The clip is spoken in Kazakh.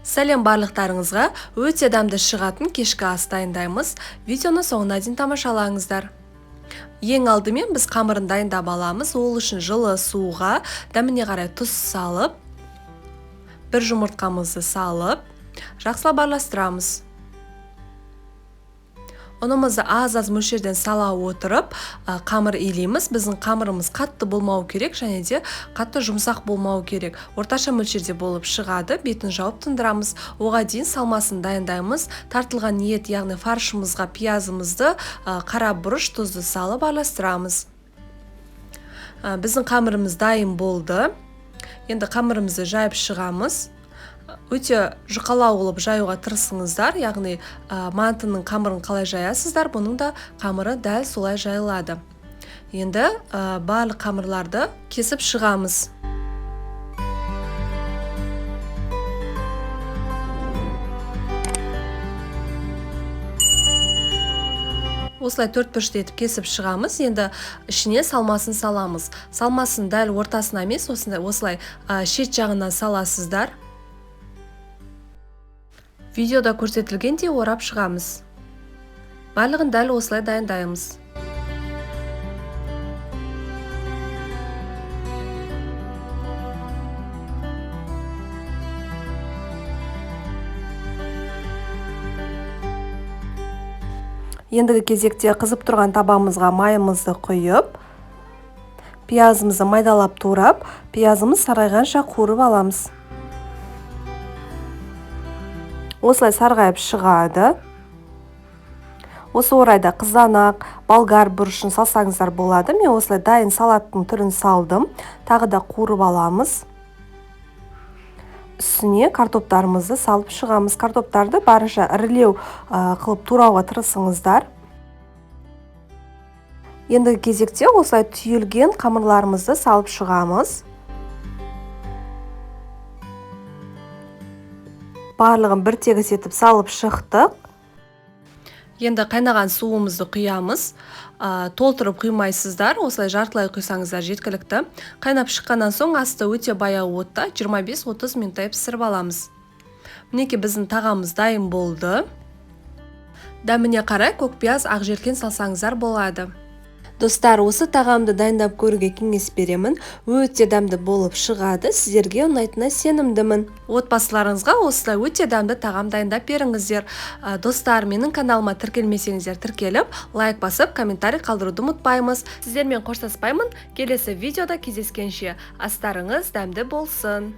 Сәлем барлықтарыңызға, өте дәмді шығатын кешкі ас дайындаймыз. Видеоны соңына дейін тамашалаңыздар. Ең алдымен біз қамырын дайындап аламыз. Ол үшін жылы суға дәміне қарай тұз салып, бір жұмыртқамызды салып, жақсылап араластырамыз. Ұнымызды аз-аз мөлшерден сала отырып, қамыр илейміз. Біздің қамырымыз қатты болмау керек, және де қатты жұмсақ болмау керек. Орташа мөлшерде болып шығады, бетін жауып тындырамыз. Оға дейін салмасын дайындаймыз. Тартылған ет, яғни фаршымызға пиязымызды, қара бұрыш, тұзды салып араластырамыз. Біздің қамырымыз дайын болды. Енді қамырымызды жайып шығамыз. Өте жұқалау қылып жаюға тырысыңыздар, яғни мантының қамырын қалай жаясыздар, бұның да қамыры дәл солай жайылады. Енді барлық қамырларды кесіп шығамыз. Осылай төрт бұрышты етіп кесіп шығамыз. Енді ішіне салмасын саламыз. Салмасын дәл ортасына емес, осылай шет жағына саласыздар. Видеода көрсетілгендей орап шығамыз. Барлығын дәл осылай дайындаймыз. Ендігі кезекте қызып тұрған табамызға майымызды құйып, пиязымызды майдалап турап, пиязымыз сарғайғанша қуырып аламыз. Осылай сарғайып шығады. Осы орайда қызанақ, болгар бұрышын салсаңыздар болады. Мен осылай дайын салаттың түрін салдым. Тағы да қуырып аламыз. Үстіне картоптарымызды салып шығамыз. Картоптарды барынша ірілеу қылып турауға тырысыңыздар. Ендігі кезекте осылай түйілген қамырларымызды салып шығамыз. Барлығын бір тегіс етіп салып шықтық. Енді қайнаған суымызды құямыз. Толтырып құймайсыздар, осылай жартылай құйсаңыздар жеткілікті. Қайнап шыққаннан соң асты өте баяу отта 25-30 минуттай пісіріп аламыз. Мінекей біздің тағамыз дайын болды. Дәміне қарай көкпияз, ақ желкен салсаңыздар болады. Достар, осы тағамды дайындап көруге кеңес беремін. Өте дәмді болып шығады. Сіздерге ұнайтынына сенімдімін. Отбасыларыңызға осылай өте дәмді тағам дайындап беріңіздер. Достар, менің каналыма тіркелмесеңіздер тіркеліп, лайк басып, комментарий қалдыруды ұмытпаймыз. Сіздермен қоштаспаймын. Келесі видеода кездескенше астарыңыз дәмді болсын.